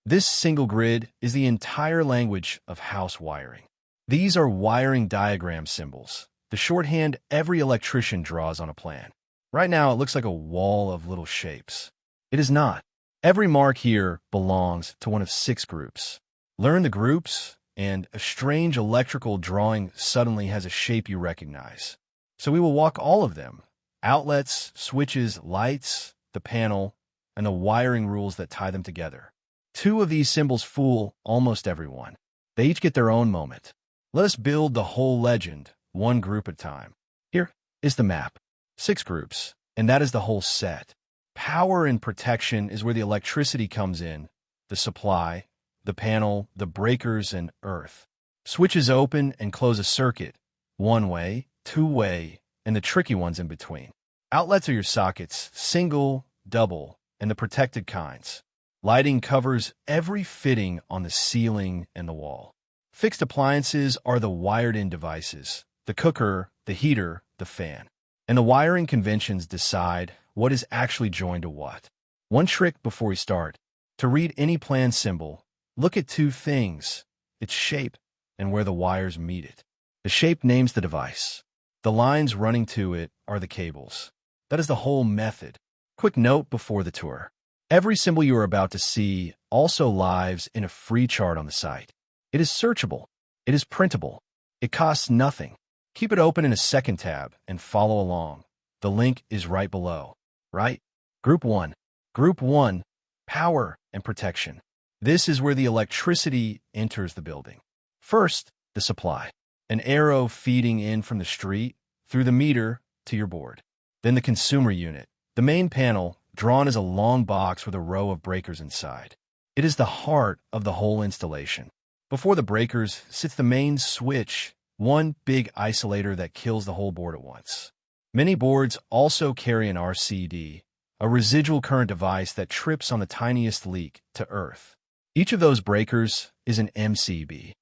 This single grid is the entire language of house wiring. These are wiring diagram symbols, the shorthand every electrician draws on a plan. Right now, it looks like a wall of little shapes. It is not. Every mark here belongs to one of 6 groups. Learn the groups, and a strange electrical drawing suddenly has a shape you recognize. So we will walk all of them: outlets, switches, lights, the panel, and the wiring rules that tie them together. 2 of these symbols fool almost everyone. They each get their own moment. Let us build the whole legend, one group at a time. Here is the map. 6 groups, and that is the whole set. Power and protection is where the electricity comes in, the supply, the panel, the breakers, and earth. Switches open and close a circuit, one way, two way, and the tricky ones in between. Outlets are your sockets, single, double, and the protected kinds. Lighting covers every fitting on the ceiling and the wall. Fixed appliances are the wired-in devices, the cooker, the heater, the fan. And the wiring conventions decide what is actually joined to what. One trick before we start: to read any plan symbol, look at 2 things: its shape and where the wires meet it. The shape names the device. The lines running to it are the cables. That is the whole method. Quick note before the tour: every symbol you are about to see also lives in a free chart on the site. It is searchable. It is printable. It costs nothing. Keep it open in a second tab and follow along. The link is right below. Right? Group 1. Group 1, power and protection. This is where the electricity enters the building. First, the supply. An arrow feeding in from the street, through the meter, to your board. Then the consumer unit. The main panel, drawn as a long box with a row of breakers inside. It is the heart of the whole installation. Before the breakers sits the main switch, one big isolator that kills the whole board at once. Many boards also carry an RCD, a residual current device that trips on the tiniest leak to earth. Each of those breakers is an MCB,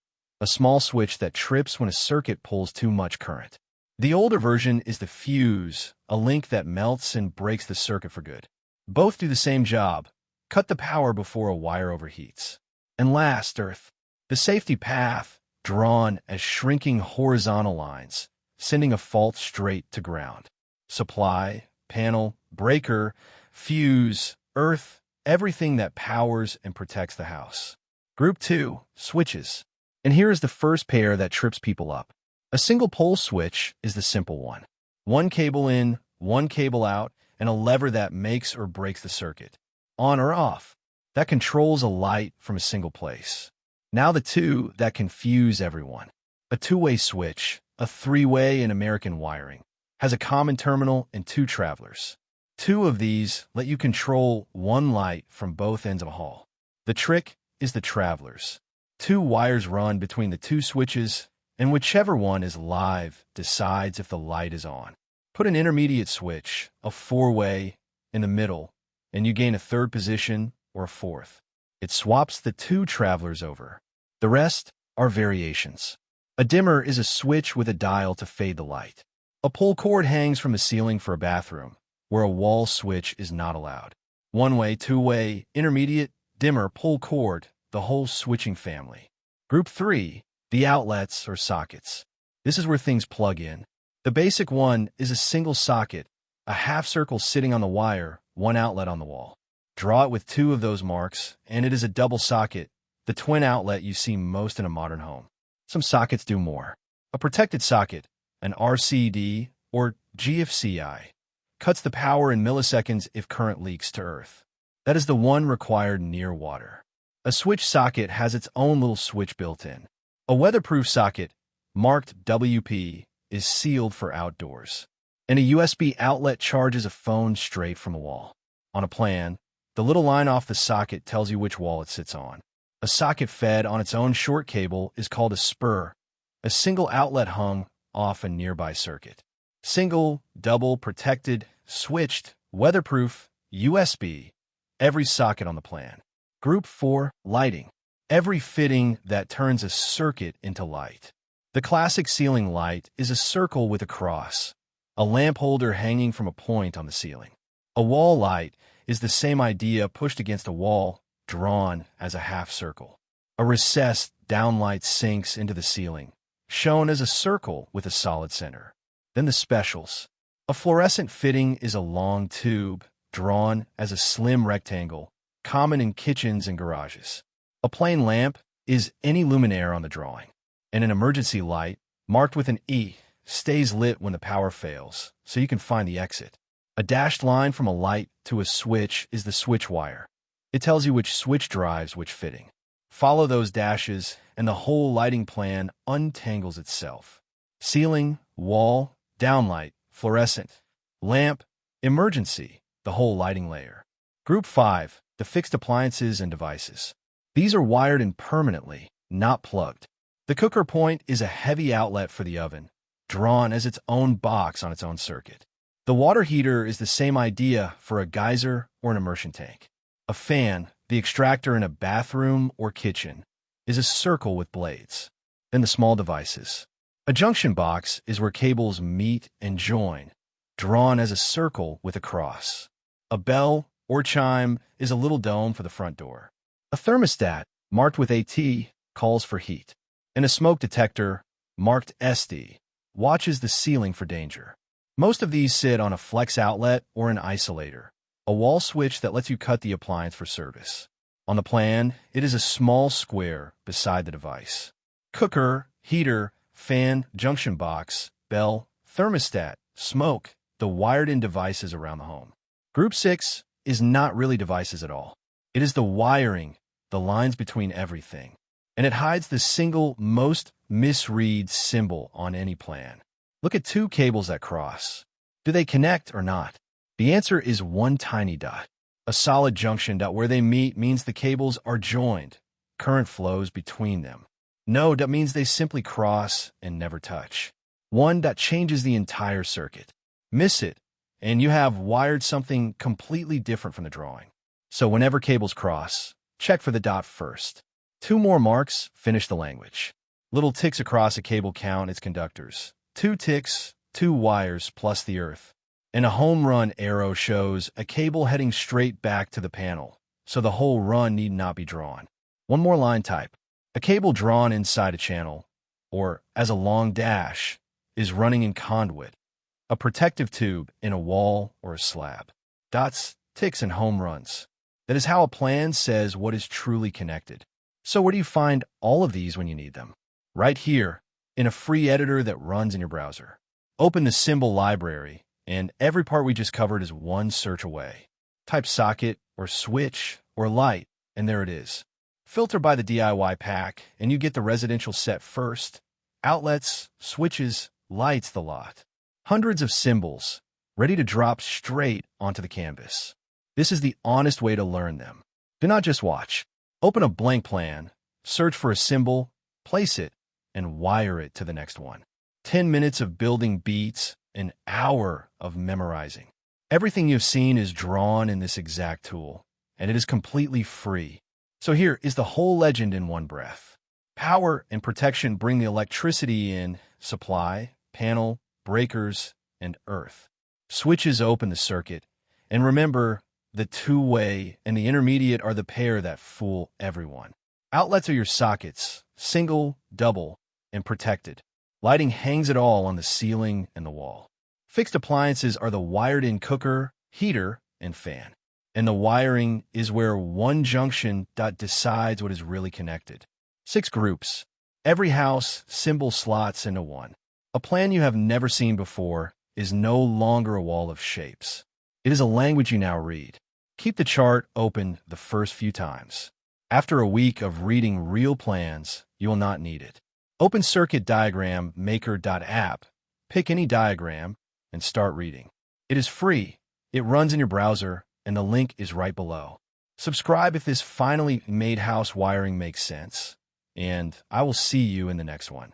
a small switch that trips when a circuit pulls too much current. The older version is the fuse, a link that melts and breaks the circuit for good. Both do the same job: cut the power before a wire overheats. And last, earth. The safety path, drawn as shrinking horizontal lines, sending a fault straight to ground. Supply, panel, breaker, fuse, earth, everything that powers and protects the house. Group 2, switches. And here is the first pair that trips people up. A single pole switch is the simple one. One cable in, one cable out, and a lever that makes or breaks the circuit. On or off. That controls a light from a single place. Now the 2 that confuse everyone. A 2-way switch, a 3-way in American wiring, has a common terminal and 2 travelers. 2 of these let you control one light from both ends of a hall. The trick is the travelers. 2 wires run between the 2 switches, and whichever one is live decides if the light is on. Put an intermediate switch, a 4-way, in the middle, and you gain a 3rd position or a 4th. It swaps the 2 travelers over. The rest are variations. A dimmer is a switch with a dial to fade the light. A pull cord hangs from the ceiling for a bathroom, where a wall switch is not allowed. 1-way, 2-way, intermediate, dimmer, pull cord, the whole switching family. Group 3, the outlets or sockets. This is where things plug in. The basic one is a single socket, a half circle sitting on the wire, one outlet on the wall. Draw it with 2 of those marks, and it is a double socket, the twin outlet you see most in a modern home. Some sockets do more. A protected socket, an RCD or GFCI, cuts the power in milliseconds if current leaks to earth. That is the one required near water. A switch socket has its own little switch built in. A weatherproof socket, marked WP, is sealed for outdoors. And a USB outlet charges a phone straight from a wall. On a plan, the little line off the socket tells you which wall it sits on. A socket fed on its own short cable is called a spur, a single outlet hung off a nearby circuit. Single, double, protected, switched, weatherproof, USB, every socket on the plan. Group 4, lighting. Every fitting that turns a circuit into light. The classic ceiling light is a circle with a cross, a lamp holder hanging from a point on the ceiling. A wall light is the same idea pushed against a wall, drawn as a half circle. A recessed downlight sinks into the ceiling, shown as a circle with a solid center. Then the specials. A fluorescent fitting is a long tube, drawn as a slim rectangle, common in kitchens and garages. A plain lamp is any luminaire on the drawing. And an emergency light, marked with an E, stays lit when the power fails, so you can find the exit. A dashed line from a light to a switch is the switch wire. It tells you which switch drives which fitting. Follow those dashes, and the whole lighting plan untangles itself. Ceiling, wall, downlight, fluorescent, lamp, emergency, the whole lighting layer. Group 5, the fixed appliances and devices. These are wired in permanently, not plugged. The cooker point is a heavy outlet for the oven, drawn as its own box on its own circuit. The water heater is the same idea for a geyser or an immersion tank. A fan, the extractor in a bathroom or kitchen, is a circle with blades. Then the small devices. A junction box is where cables meet and join, drawn as a circle with a cross. A bell or chime is a little dome for the front door. A thermostat, marked with AT, calls for heat. And a smoke detector, marked SD, watches the ceiling for danger. Most of these sit on a flex outlet or an isolator, a wall switch that lets you cut the appliance for service. On the plan, it is a small square beside the device. Cooker, heater, fan, junction box, bell, thermostat, smoke, the wired-in devices around the home. Group 6 is not really devices at all. It is the wiring, the lines between everything. And it hides the single most misread symbol on any plan. Look at two cables that cross. Do they connect or not? The answer is one tiny dot. A solid junction dot where they meet means the cables are joined. Current flows between them. No dot means they simply cross and never touch. One dot changes the entire circuit. Miss it, and you have wired something completely different from the drawing. So whenever cables cross, check for the dot first. Two more marks finish the language. Little ticks across a cable count its conductors. 2 ticks, 2 wires plus the earth. And a home run arrow shows a cable heading straight back to the panel, so the whole run need not be drawn. One more line type. A cable drawn inside a channel, or as a long dash, is running in conduit. A protective tube in a wall or a slab. Dots, ticks, and home runs. That is how a plan says what is truly connected. So where do you find all of these when you need them? Right here, in a free editor that runs in your browser. Open the symbol library, and every part we just covered is one search away. Type socket, or switch, or light, and there it is. Filter by the DIY pack, and you get the residential set first. Outlets, switches, lights, the lot. Hundreds of symbols, ready to drop straight onto the canvas. This is the honest way to learn them. Do not just watch. Open a blank plan, search for a symbol, place it, and wire it to the next one. 10 minutes of building beats an hour of memorizing. Everything you've seen is drawn in this exact tool, and it is completely free. So here is the whole legend in one breath. Power and protection bring the electricity in, supply, panel, breakers, and earth. Switches open the circuit, and remember, the two-way and the intermediate are the pair that fool everyone. Outlets are your sockets, single, double, and protected. Lighting hangs it all on the ceiling and the wall. Fixed appliances are the wired-in cooker, heater, and fan. And the wiring is where one junction dot decides what is really connected. 6 groups. Every house symbol slots into one. A plan you have never seen before is no longer a wall of shapes. It is a language you now read. Keep the chart open the first few times. After a week of reading real plans, you will not need it. Open Circuit Diagram Maker.app, pick any diagram, and start reading. It is free, it runs in your browser, and the link is right below. Subscribe if this finally made house wiring makes sense, and I will see you in the next one.